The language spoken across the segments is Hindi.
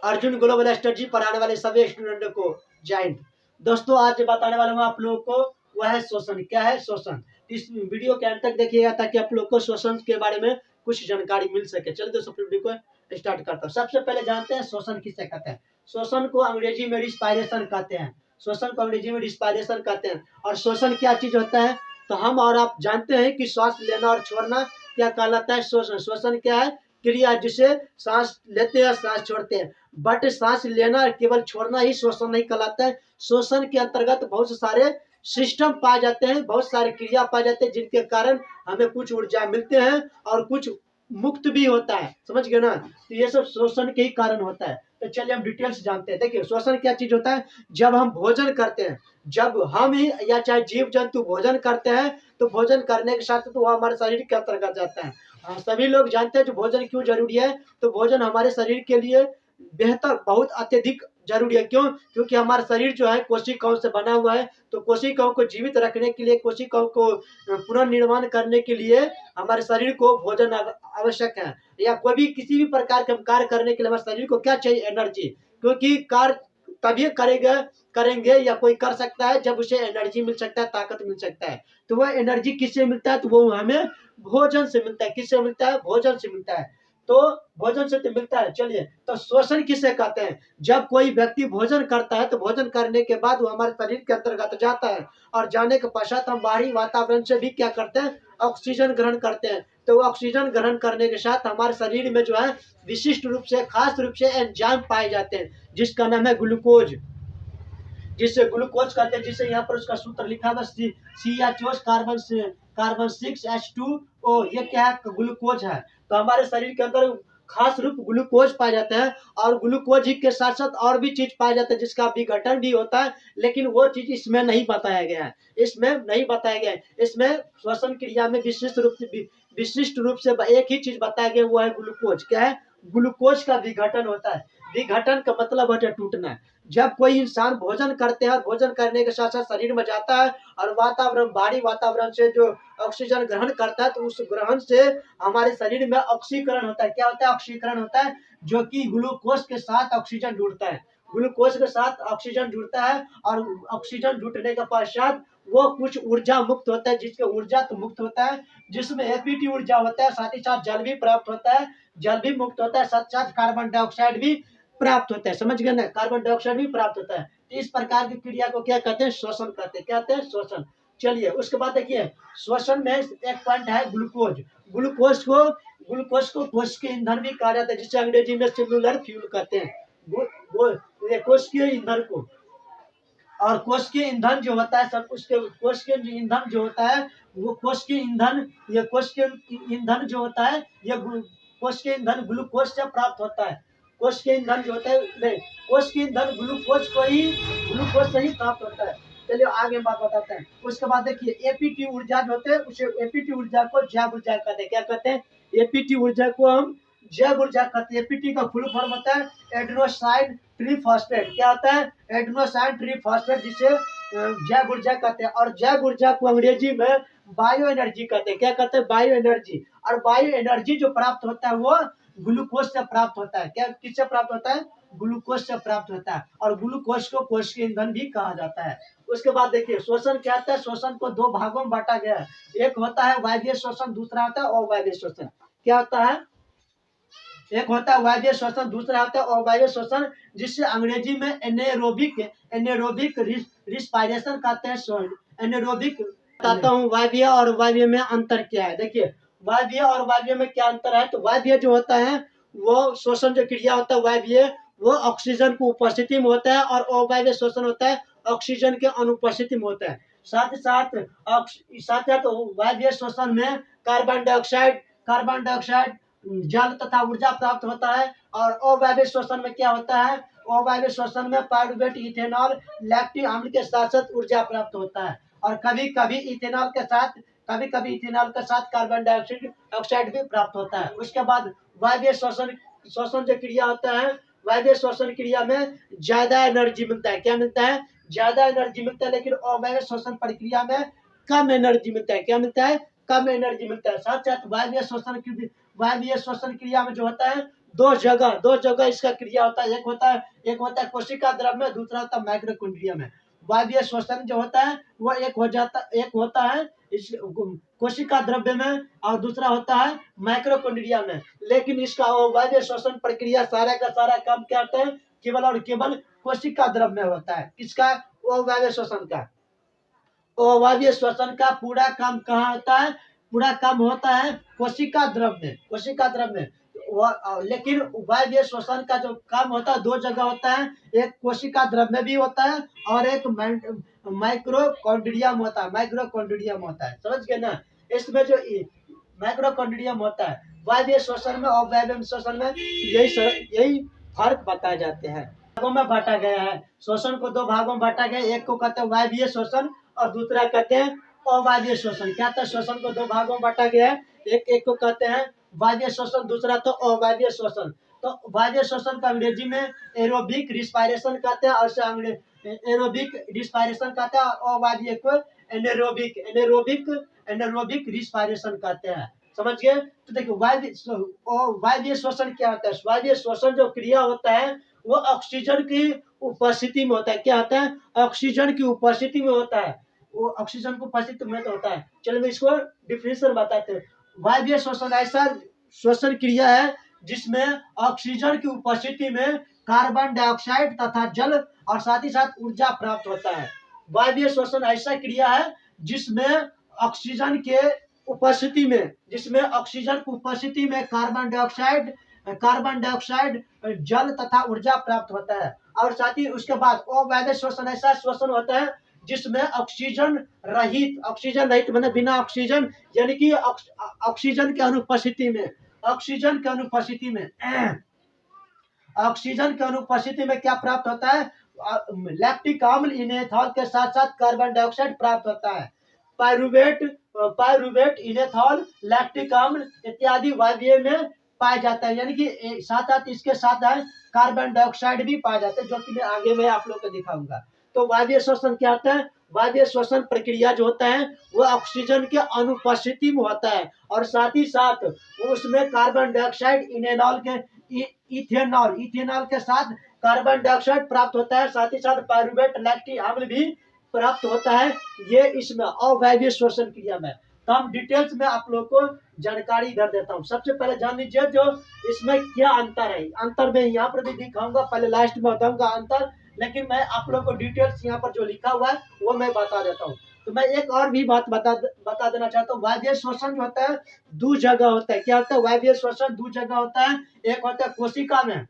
अर्जुन ग्लोबल स्टडी पढ़ाने वाले सभी स्टूडेंटों को जय हिंद। दोस्तों आज बताने वाला हूँ आप लोगों को वह है शोषण। क्या है शोषण? इस वीडियो के अंत तक देखिएगा ताकि आप लोग को शोषण के बारे में कुछ जानकारी मिल सके। चलिए दोस्तों वीडियो को स्टार्ट करता हूँ। सबसे पहले जानते हैं शोषण किसे कहते हैं। शोषण को अंग्रेजी में रिस्पायरेशन कहते हैं। शोषण को अंग्रेजी में रिस्पायरेशन कहते हैं। और शोषण क्या चीज होता है तो हम और आप जानते हैं कि श्वास लेना और छोड़ना क्या कहलाता है शोषण। शोषण क्या है? क्रिया जिसे सांस लेते हैं सांस छोड़ते हैं। बट सांस लेना केवल छोड़ना ही शोषण नहीं कहलाता है। शोषण के अंतर्गत बहुत सारे सिस्टम पाए जाते हैं, बहुत सारे क्रिया पाए जाते हैं जिनके कारण हमें कुछ ऊर्जा मिलते हैं और कुछ मुक्त भी होता है। समझ गए ना? तो ये सब शोषण के ही कारण होता है। तो चलिए हम डिटेल्स जानते हैं। देखिए शोषण क्या चीज होता है। जब हम भोजन करते हैं, जब हम ही या चाहे जीव जंतु भोजन करते हैं तो भोजन करने के साथ तो वह हमारे शरीर के अंतर्गत जाता है। सभी लोग जानते हैं जो भोजन क्यों जरूरी है। तो भोजन हमारे शरीर के लिए बेहतर बहुत अत्यधिक जरूरी है। क्यों? क्योंकि हमारा शरीर जो है कोशिकाओं से बना हुआ है। तो कोशिकाओं को जीवित रखने के लिए, कोशिकाओं को पुनर्निर्माण करने के लिए हमारे शरीर को भोजन आवश्यक है। या कोई भी किसी भी प्रकार का कार्य करने के लिए हमारे शरीर को क्या चाहिए? एनर्जी। क्योंकि कार्य तभी करेंगे या कोई कर सकता है जब उसे एनर्जी मिल सकता है, ताकत मिल सकता है। तो वह एनर्जी किससे मिलता है? तो वो हमें भोजन से मिलता है। किससे मिलता है? भोजन से मिलता है। तो भोजन से तो मिलता है। चलिए तो शोषण किसे कहते हैं? जब कोई व्यक्ति भोजन करता है तो भोजन करने के बाद वो हमारे शरीर के अंतर्गत जाता है और जाने के पश्चात हम बाहरी वातावरण से भी क्या करते हैं? ऑक्सीजन ग्रहण करते हैं। तो ऑक्सीजन ग्रहण करने के साथ हमारे शरीर में जो है विशिष्ट रूप से, खास रूप से एंजाइम पाए जाते हैं जिसका नाम है ग्लूकोज, जिसे ग्लूकोज कहते हैं। जिसे यहाँ पर उसका सूत्र लिखा हुआ CH कार्बन 6H2O। ये क्या है? ग्लूकोज है। तो हमारे शरीर के अंदर खास रूप ग्लूकोज पाया जाता है और ग्लूकोज ही के साथ साथ और भी चीज पाया जाता है जिसका विघटन भी होता है, लेकिन वो चीज इसमें नहीं बताया गया है। इसमें श्वसन क्रिया में विशिष्ट रूप से एक ही चीज बताया गया, वो है ग्लूकोज। क्या है? ग्लूकोज का विघटन होता है। विघटन का मतलब होता है टूटना। जब कोई इंसान भोजन करते हैं और भोजन करने के साथ साथ शरीर में जाता है और वातावरण, बाहरी वातावरण से जो ऑक्सीजन ग्रहण करता है तो उस ग्रहण से हमारे शरीर में ऑक्सीकरण होता है। क्या होता है? ऑक्सीकरण होता है, जो कि ग्लूकोज के साथ ऑक्सीजन जुड़ता है। ग्लूकोज के साथ ऑक्सीजन जुड़ता है और ऑक्सीजन जुटने के पश्चात वो कुछ ऊर्जा मुक्त होता है, जिसके ऊर्जा तो मुक्त होता है जिसमें एपीटी ऊर्जा होता है, साथ ही साथ जल भी प्राप्त होता है, जल भी मुक्त होता है, साथ साथ कार्बन डाइऑक्साइड भी प्राप्त होता है। समझ गए ना? कार्बन डाइऑक्साइड भी प्राप्त होता है। तो इस प्रकार की क्रिया को क्या कहते हैं? शोषण कहते हैं। क्या कहते हैं? शोषण। चलिए उसके बाद देखिए श्वसन में एक पॉइंट है ग्लूकोज। ग्लूकोज को कोशिकीय ईंधन भी कहा जाता है, जिसे अंग्रेजी में सेलुलर फ्यूल कहते हैं। कोशिकीय ईंधन को, और कोशिकीय ईंधन जो होता है सब उसके कोशिकीय ईंधन जो होता है वो कोशिकीय ईंधन, ये कोशिकीय ईंधन जो होता है ये कोशिकीय ईंधन ग्लूकोज से प्राप्त होता है। कोशिकीय ईंधन जो होता है नहीं, कोशिकीय ईंधन ग्लूकोज से ही प्राप्त होता है। चलिए आगे बात बताते हैं। उसके बाद देखिए एपीटी ऊर्जा जो होते हैं उसे एपीटी ऊर्जा को जैव ऊर्जा कहते हैं। क्या कहते हैं? एपीटी ऊर्जा को हम जैव ऊर्जा कहते हैं। एपीटी का फुल फॉर्म होता है एडेनोसाइन ट्रीफॉस्फेट। क्या होता है? एडेनोसाइन ट्रीफॉस्फेट, जिसे जैव ऊर्जा कहते हैं। और जैव ऊर्जा को अंग्रेजी में बायो एनर्जी कहते हैं। क्या कहते हैं? Bio energy. और बायो एनर्जी जो प्राप्त होता है वो ग्लूकोज से प्राप्त होता है। क्या किससे प्राप्त होता है? ग्लूकोज से प्राप्त होता है। और ग्लूकोज को कोशिकीय ईंधन भी कहा जाता है। उसके बाद देखिए शोषण क्या होता है। शोषण को दो भागों में बांटा गया है। एक होता है वायवीय शोषण, दूसरा होता है अवायवीय शोषण। क्या होता है? एक होता है वायवीय शोषण, दूसरा होता है अवायवीय शोषण, जिससे अंग्रेजी में एनेरोबिक रिस्पायरेशन कहते हैं। एनेरोबिक बताता हूँ वायवीय और अवायवीय में अंतर क्या है। देखिए वायवीय और अवायवीय में क्या अंतर है। तो वायवीय जो होता है वो शोषण जो क्रिया होता है वायवीय, वो ऑक्सीजन की उपस्थिति में होता है, और अवायवीय शोषण होता है ऑक्सीजन के अनुपस्थिति में होता है। साथ साथ वायवीय शोषण में कार्बन डाइऑक्साइड जल तथा ऊर्जा प्राप्त होता है। और अवायवीय शोषण में क्या होता है? अवायवीय शोषण में पायरुवेट, इथेनॉल, लैक्टिक अम्ल के साथ साथ ऊर्जा प्राप्त होता है। और कभी कभी इथेनॉल के साथ कार्बन डाइऑक्साइड भी प्राप्त होता है। उसके बाद वायवीय शोषण जो क्रिया होता है, वायवीय शोषण क्रिया में ज्यादा एनर्जी मिलता है। क्या मिलता है? ज्यादा एनर्जी मिलता है। लेकिन अवायवीय शोषण प्रक्रिया में कम एनर्जी मिलता है। क्या मिलता है? कम एनर्जी मिलता है। साथ साथ वायवीय शोषण क्रिया में जो होता है दो जगह इसका क्रिया होता है। एक होता है कोशिका द्रव्य में, दूसरा होता है माइक्रोकुंड्रिया में। वायवीय श्वसन जो होता है वो एक होता है इस कोशिका द्रव्य में और दूसरा होता है माइक्रोकुंड्रिया में। लेकिन इसका वायवीय श्वसन प्रक्रिया सारा का सारा काम क्या होता है, केवल और केवल कोशिका द्रव्य में होता है। किसका? वायवीय श्वसन का। वायवीय श्वसन का पूरा काम कहाँ होता है? पूरा काम होता है कोशिका द्रव्य में, कोशिका द्रव्य में। लेकिन वायवीय श्वसन का जो काम होता है दो जगह होता है, एक कोशिका द्रव्य में भी होता है और एक माइक्रोकॉन्ड्रियम होता है, माइक्रोकॉन्ड्रियम होता है। समझ गए ना? इसमें जो माइक्रोकॉन्ड्रियम होता है वायवीय श्वसन में और वायवीय श्वसन में यही फर्क बताए जाते हैं। भागों में बांटा गया है, श्वसन को दो भागों में बांटा गया। एक को कहते हैं वायवीय श्वसन और दूसरा कहते हैं अवायवीय श्वसन। क्या था? श्वसन को दो भागों में बांटा गया है, एक को कहते हैं वायवीय श्वसन, दूसरा तो अवायवीय श्वसन। तो वायवीय श्वसन का अंग्रेजी में एरोबिक रिस्पायरेशन कहते हैं और एरोबिक रिस्पायरेशन कहते हैं, अवायवीय को एनेरोबिक एनेरोबिक एनेरोबिक रिस्पायरेशन कहते हैं। समझ गए? तो देखिए वायवीय श्वसन क्या होता है? वायवीय श्वसन जो क्रिया होता है वो ऑक्सीजन की उपस्थिति में होता है। क्या होता है? ऑक्सीजन की उपस्थिति में होता है। वो ऑक्सीजन की उपस्थिति में तो होता है। चलो मैं इसको डिफिनेशन बताते हैं। वायवीय श्वसन ऐसा श्वसन क्रिया है जिसमें ऑक्सीजन की उपस्थिति में कार्बन डाइऑक्साइड तथा जल और साथ ही साथ ऊर्जा प्राप्त होता है। वायवीय श्वसन ऐसा क्रिया है जिसमें ऑक्सीजन के उपस्थिति में कार्बन डाइऑक्साइड जल तथा ऊर्जा प्राप्त होता है। और साथ ही उसके बाद अवायवीय श्वसन ऐसा श्वसन होता है जिसमें ऑक्सीजन रहित मतलब बिना ऑक्सीजन, यानी कि ऑक्सीजन के अनुपस्थिति में क्या प्राप्त होता है? लैक्टिक अम्ल इथेनॉल के साथ साथ कार्बन डाइऑक्साइड प्राप्त होता है। पायरुवेट इथेनॉल लैक्टिक अम्ल इत्यादि वायवीय में पाया जाता है, यानी कि साथ साथ इसके साथ है कार्बन डाइऑक्साइड भी पाया जाता है, जो कि मैं आगे में आप लोग को दिखाऊंगा। तो वायवीय श्वसन क्या होता है? वायवीय श्वसन प्रक्रिया जो होता है वो ऑक्सीजन के अनुपस्थिति में होता है और साथ ही साथ उसमें कार्बन डाइऑक्साइड इथेनॉल के साथ कार्बन डाइऑक्साइड प्राप्त होता है, साथ ही साथ पायरुवेट लैक्टिक अम्ल भी प्राप्त होता है। ये इसमें अवायवीय श्वसन क्रिया में। तो हम डिटेल्स में आप लोग को जानकारी इधर देता हूँ। सबसे पहले जान लीजिए जो इसमें क्या अंतर है। अंतर मैं यहाँ पर भी दिखाऊंगा, पहले लास्ट में बताऊंगा अंतर, लेकिन मैं आप लोग को डिटेल्स यहाँ पर जो लिखा हुआ है वो मैं बता देता हूँ। तो मैं एक और भी बात बता देना चाहता हूँ। वायवीय श्वसन जो होता है दो जगह होता है। क्या होता है? वायवीय श्वसन दो जगह होता है। एक होता है कोशिका में,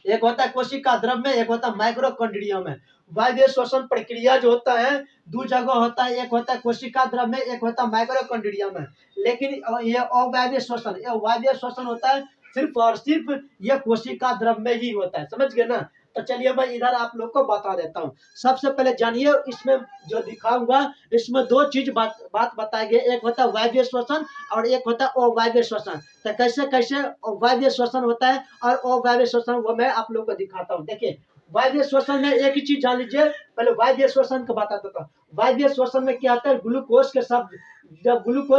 एक होता है कोशिका द्रव्य में, एक होता है माइक्रोकॉन्ड्रिया में। वायवीय श्वसन प्रक्रिया जो होता है दो जगह होता है, एक होता है कोशिका द्रव्य में, एक होता है माइक्रोकॉन्ड्रिया में। लेकिन ये अवायवीय श्वसन होता है सिर्फ और सिर्फ ये कोशिका द्रव्य में ही होता है। समझ गए ना? तो चलिए मैं इधर आप लोग को बता देता हूँ। सबसे पहले जानिए, इसमें जो दिखाऊंगा इसमें दो चीज बात बताई गई। एक होता है वायवीय श्वसन और एक होता है अवायवीय श्वसन। तो कैसे कैसे वायवीय श्वसन होता है और अवायवीय श्वसन वो मैं आप लोग को दिखाता हूँ। देखिए वायवीय श्वसन में एक ही चीज जान लीजिए, पहले वायवीय श्वसन को बता देता हूँ। वायवीय श्वसन में क्या होता है? जब ग्लूकोज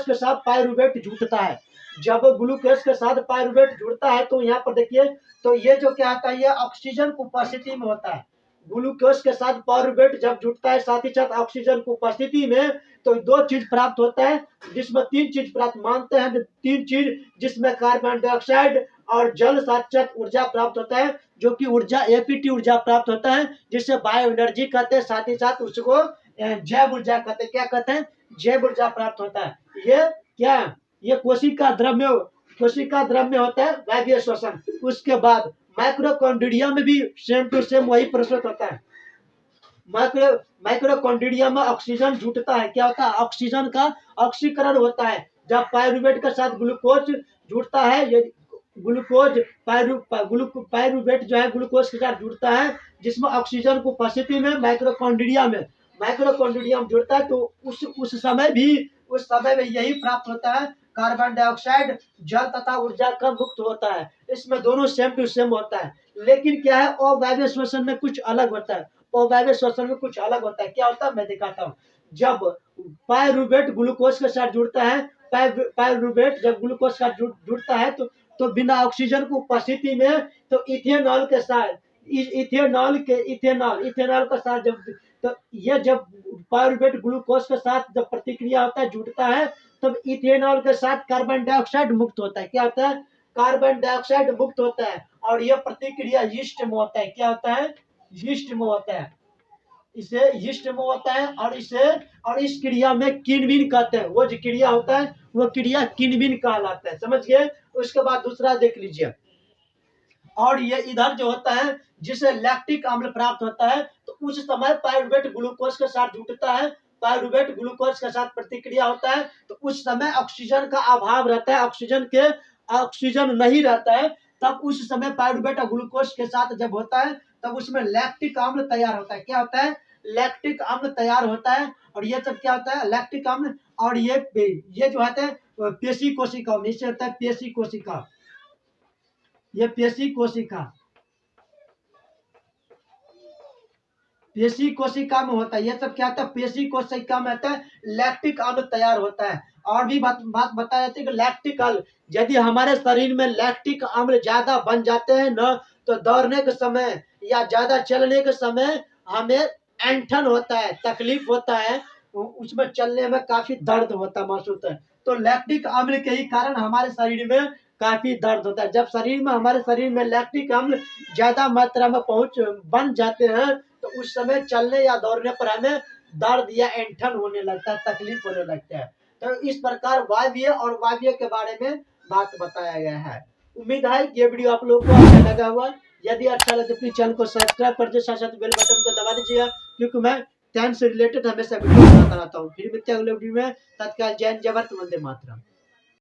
के साथ पायरुवेट जुड़ता है, जब ग्लूकोज के साथ पायरुवेट जुड़ता है तो यहाँ पर देखिए, तो ये जो क्या आता है ये ऑक्सीजन की उपस्थिति में होता है। ग्लूकोज के साथ पायरुवेट जब जुड़ता है साथ ही साथ ऑक्सीजन की उपस्थिति में, तो दो चीज प्राप्त होता है, जिसमें तीन चीज प्राप्त मानते हैं। तीन चीज जिसमें कार्बन डाइऑक्साइड और जल साथ साथ ऊर्जा प्राप्त होता है, जो कि ऊर्जा एपीटी ऊर्जा प्राप्त होता है, जिससे बायो एनर्जी कहते हैं। साथ ही साथ उसको जैव ऊर्जा कहते हैं। क्या कहते हैं? जैव ऊर्जा प्राप्त होता है। ये कोशिका द्रव्य में होता है वायवीय श्वसन। उसके बाद माइक्रोकॉन्ड्रिया में भी सेम टू सेम वही प्रोसेस होता है। माइक्रोकॉन्ड्रिया में ऑक्सीजन जुटता है। क्या होता है? ऑक्सीजन का ऑक्सीकरण होता है। जब पायरुवेट के साथ ग्लूकोज जुड़ता है, ये पायरुवेट जो है ग्लूकोज के साथ जुड़ता है, जिसमें ऑक्सीजन की उपस्थिति में माइक्रोकॉन्ड्रिया में जुड़ता है, तो उस समय में यही प्राप्त होता है। कार्बन डाइऑक्साइड जल तथा ऊर्जा का मुक्त होता है। इसमें दोनों सेम टू सेम होता है। लेकिन क्या है? अवायवीय श्वसन में कुछ अलग होता है। क्या होता है मैं दिखाता हूँ। जब पायरुवेट ग्लूकोज के साथ जुड़ता है, पायरुवेट जब ग्लूकोज के साथ जुड़ता है तो तो बिना ऑक्सीजन की उपस्थिति में तो इथेनॉल के साथ इथेनॉल के साथ जब तो ये जब पायरुवेट ग्लूकोज के साथ जब प्रतिक्रिया होता है जुड़ता है तब इथेनॉल के साथ कार्बन डाइऑक्साइड मुक्त होता है। क्या होता है? कार्बन डाइऑक्साइड मुक्त होता है और यह प्रतिक्रिया यीस्ट में होता है। क्या होता है? यीस्ट में होता है। इसे यीस्ट में होता है और इस क्रिया में किण्विन कहते हैं। वो जो क्रिया होता है वो क्रिया किण्विन कहलाता है। समझ गए? उसके बाद दूसरा देख लीजिए। और ये इधर जो होता है जिसे लैक्टिक अम्ल प्राप्त होता है तो उस समय पायरुवेट ग्लूकोज के साथ जुटता है, पायरुवेट ग्लूकोज के साथ प्रतिक्रिया होता है तो उस समय ऑक्सीजन का अभाव रहता है, ऑक्सीजन नहीं रहता है। तब उस समय पायरुवेट ग्लूकोज के साथ जब होता है तब उसमें लैक्टिक अम्ल तैयार होता है। क्या होता है? लैक्टिक अम्ल तैयार होता है। और ये सब क्या होता है? लैक्टिक अम्ल। और ये जो होता है पेशी कोशिका, इससे होता है पेशी कोशिका। ये पेशी कोशिका में होता है। ये सब क्या होता है? पेशी कोशिका में होता है लैक्टिक अम्ल तैयार होता है। और भी बात बताया जाती है कि लैक्टिक अम्ल यदि हमारे शरीर में लैक्टिक अम्ल ज्यादा बन जाते हैं न तो दौड़ने के समय या ज्यादा चलने के समय हमें ऐंठन होता है, तकलीफ होता है, उसमें चलने में काफी दर्द होता है, महसूस होता है। तो लैक्टिक अम्ल के ही कारण हमारे शरीर में काफी दर्द होता है। जब हमारे शरीर में लैक्टिक अम्ल ज्यादा मात्रा में बन जाते हैं तो उस समय चलने या दौड़ने पर हमें दर्द या ऐंठन होने लगता है, तकलीफ होने लगता है। तो इस प्रकार वायवीय और वायवीय के बारे में बात बताया गया है। उम्मीद है कि ये वीडियो आप लोगों को अच्छा लगा हुआ। यदि अच्छा लगे तो प्लीज चैनल को सब्सक्राइब कर दीजिए, साथ साथ बेल बटन को दबा दीजिएगा क्योंकि मैं साइंस से रिलेटेड हमेशा वीडियो बनाता रहता हूँ। फिर मिलते हैं अगले वीडियो में। तत्काल जय हिंद, जय भारत, वंदे मातरम।